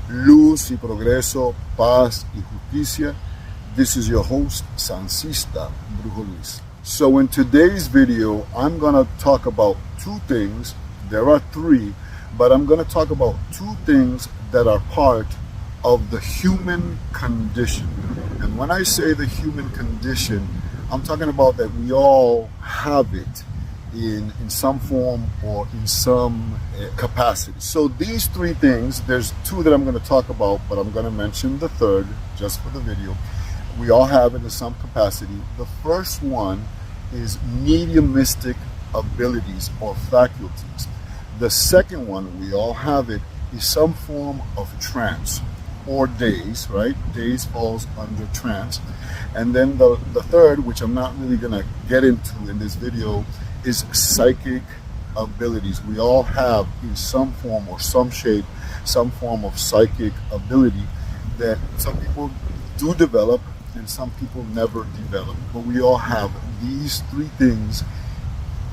luz y progreso, paz y justicia. This is your host, Sancista Brujo Luis. So in today's video, I'm going to talk about two things. There are three, but I'm going to talk about two things that are part of the human condition. And when I say the human condition, I'm talking about that we all have it in some form or in some capacity. So these three things, there's two that I'm going to talk about, but I'm going to mention the third just for the video. We all have it in some capacity. The first one is mediumistic abilities or faculties. The second one, we all have it, is some form of trance or daze, right? Daze falls under trance. And then the third, which I'm not really going to get into in this video, is psychic abilities. We all have in some form or some shape, some form of psychic ability that some people do develop and some people never develop. But we all have these three things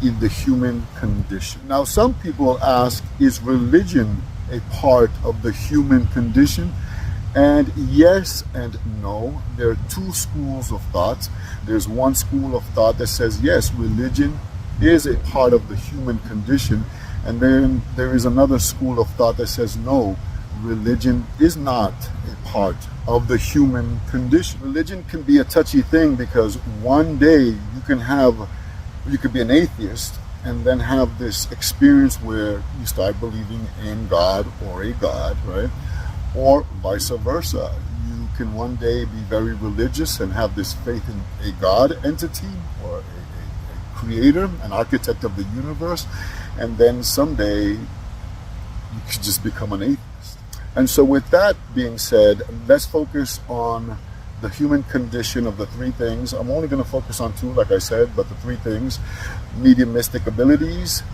in the human condition. Now, some people ask, is religion a part of the human condition? And yes and no. There are two schools of thought. There's one school of thought that says, yes, religion is a part of the human condition. And then there is another school of thought that says, no, religion is not a part of the human condition. Religion can be a touchy thing because one day you could be an atheist and then have this experience where you start believing in God or a God, right? Or vice versa. You can one day be very religious and have this faith in a God entity or a creator, an architect of the universe, and then someday you could just become an atheist. And so with that being said, let's focus on the human condition of the three things. I'm only going to focus on two, like I said, but the three things: mediumistic abilities,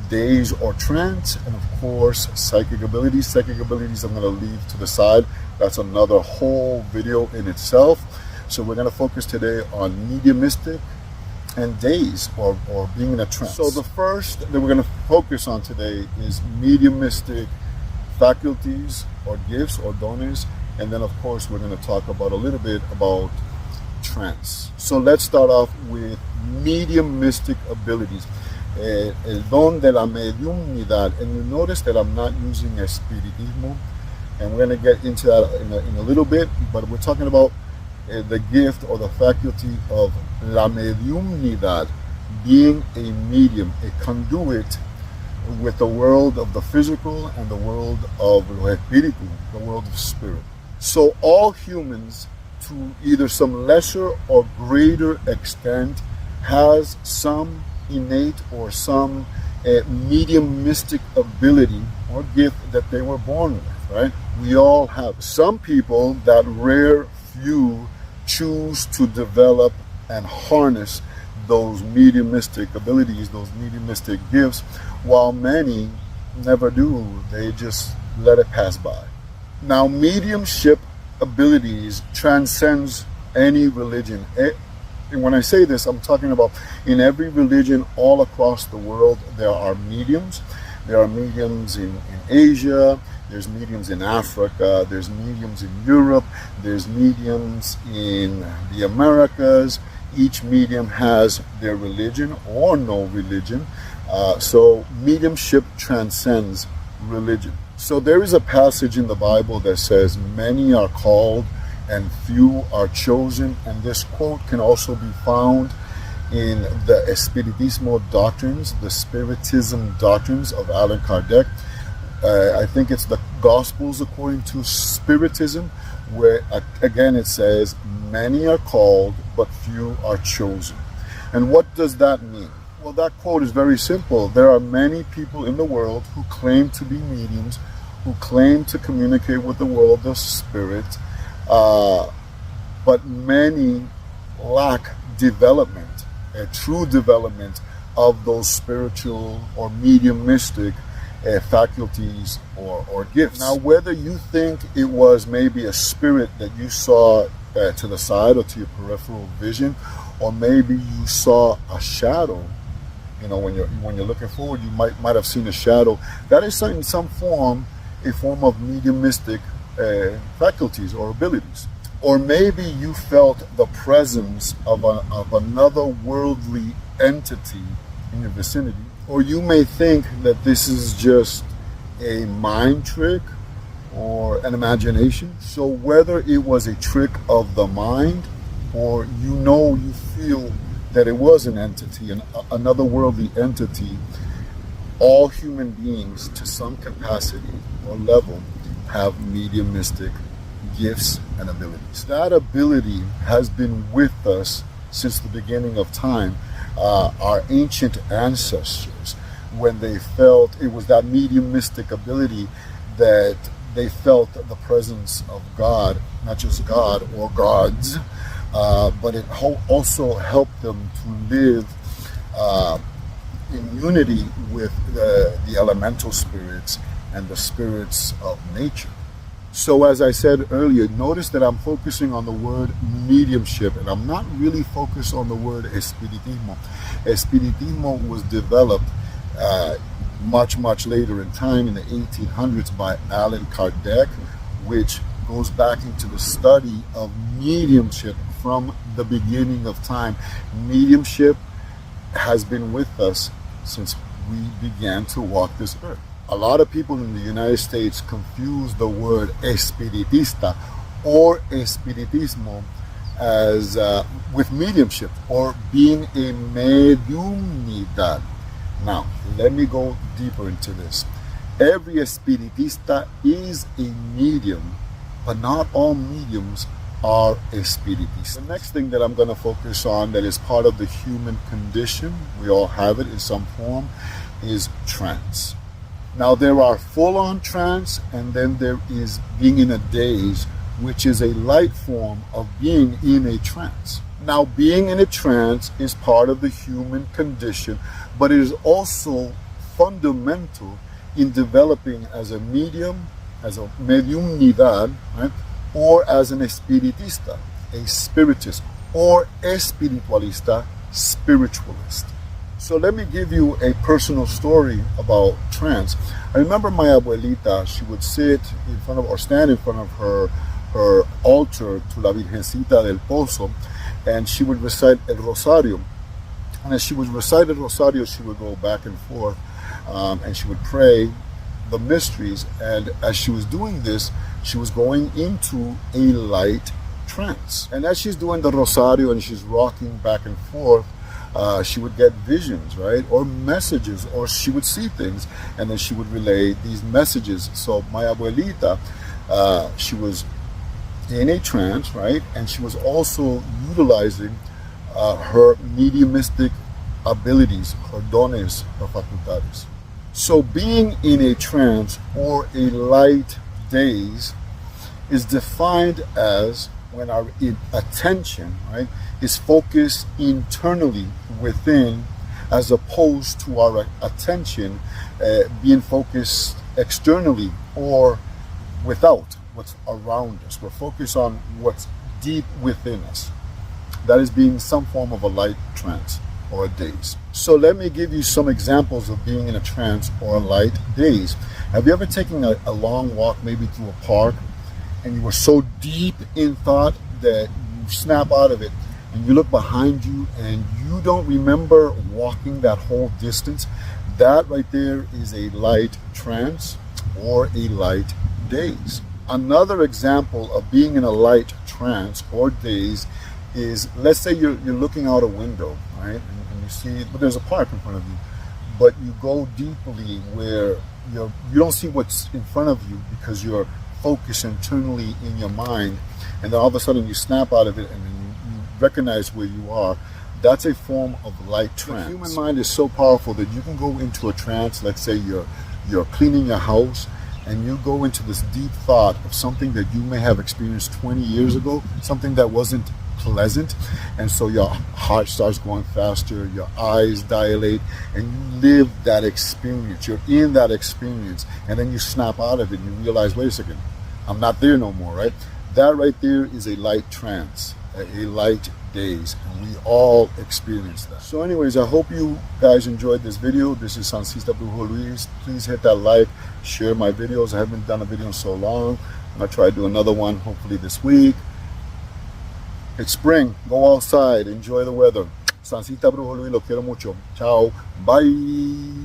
daze or trance, and of course psychic abilities. Psychic abilities I'm going to leave to the side. That's another whole video in itself. So we're going to focus today on mediumistic and daze or being in a trance. So the first that we're going to focus on today is mediumistic faculties or gifts or dones, and then of course we're going to talk about a little bit about trance. So let's start off with mediumistic abilities. El don de la mediumnidad, and you notice that I'm not using espiritismo, and we're going to get into that in a little bit, but we're talking about the gift or the faculty of la mediumnidad, being a medium, a conduit with the world of the physical and the world of lo espíritu, the world of spirit. So all humans, to either some lesser or greater extent, has some innate or some mediumistic ability or gift that they were born with, right? We all have. Some people, that rare few, choose to develop and harness those mediumistic abilities, those mediumistic gifts, while many never do. They just let it pass by. Now, mediumship abilities transcends any religion. And when I say this, I'm talking about in every religion all across the world, there are mediums. There are mediums in Asia, there's mediums in Africa, there's mediums in Europe, there's mediums in the Americas. Each medium has their religion or no religion. So mediumship transcends religion. So there is a passage in the Bible that says, many are called and few are chosen. And this quote can also be found in the Espiritismo doctrines, the Spiritism doctrines of Allan Kardec. I think it's the Gospels according to Spiritism, where again it says, many are called, but few are chosen. And what does that mean? Well, that quote is very simple. There are many people in the world who claim to be mediums, who claim to communicate with the world of spirit, but many lack development, a true development of those spiritual or mediumistic faculties or gifts. Now, whether you think it was maybe a spirit that you saw to the side or to your peripheral vision, or maybe you saw a shadow, you know, when you're looking forward, you might have seen a shadow. That is in some form a form of mediumistic faculties or abilities. Or maybe you felt the presence of another worldly entity in your vicinity. Or you may think that this is just a mind trick or an imagination. So whether it was a trick of the mind, or you feel that it was an entity, another worldly entity, all human beings to some capacity or level have mediumistic gifts and abilities. That ability has been with us since the beginning of time. Our ancient ancestors, when they felt, it was that mediumistic ability that they felt the presence of God, not just God or gods, but it also helped them to live in unity with the elemental spirits and the spirits of nature. So as I said earlier, notice that I'm focusing on the word mediumship, and I'm not really focused on the word espiritismo. Espiritismo was developed much later in time, in the 1800s, by Allan Kardec, which goes back into the study of mediumship from the beginning of time. Mediumship has been with us since we began to walk this earth. A lot of people in the United States confuse the word espiritista or espiritismo as with mediumship or being a mediumnidad. Now, let me go deeper into this. Every espiritista is a medium, but not all mediums are espiritistas. The next thing that I'm going to focus on that is part of the human condition, we all have it in some form, is trance. Now, there are full-on trance, and then there is being in a daze, which is a light form of being in a trance. Now, being in a trance is part of the human condition, but it is also fundamental in developing as a medium, as a mediumnidad, right? Or as an espiritista, a spiritist, or espiritualista, spiritualist. So let me give you a personal story about trance. I remember my abuelita, she would sit in front of, or stand in front of her altar to La Virgencita del Pozo, and she would recite El Rosario. And as she would recite El Rosario, she would go back and forth, and she would pray the mysteries. And as she was doing this, she was going into a light trance. And as she's doing the Rosario and she's rocking back and forth, she would get visions, right? Or messages, or she would see things, and then she would relay these messages. So my abuelita, she was in a trance, right? And she was also utilizing her mediumistic abilities, her dones, her faculties. So being in a trance or a light daze is defined as when our attention, right, is focused internally within, as opposed to our attention being focused externally or without what's around us. We're focused on what's deep within us. That is being some form of a light trance or a daze. So let me give you some examples of being in a trance or a light daze. Have you ever taken a long walk, maybe through a park, and you were so deep in thought that you snap out of it and you look behind you and you don't remember walking that whole distance? That right there is a light trance or a light daze. Another example of being in a light trance or daze is, let's say you're looking out a window, right, and you see, but there's a park in front of you, but you go deeply where you don't see what's in front of you because you're focused internally in your mind, and then all of a sudden you snap out of it and then you recognize where you are. That's a form of light trance. The human mind is so powerful that you can go into a trance. Let's say you're cleaning your house and you go into this deep thought of something that you may have experienced 20 years ago, something that wasn't pleasant, and so your heart starts going faster, your eyes dilate, and you live that experience. You're in that experience, and then you snap out of it and you realize, wait a second, I'm not there no more, right? That right there is a light trance, a light days, and we all experience that. So anyways, I hope you guys enjoyed this video. This is Sancista Brujo Luis. Please hit that like, share my videos. I haven't done a video in so long. I'm gonna try to do another one hopefully this week. It's spring, go outside, enjoy the weather. Sancista Brujo Luis, lo quiero mucho. Ciao, bye.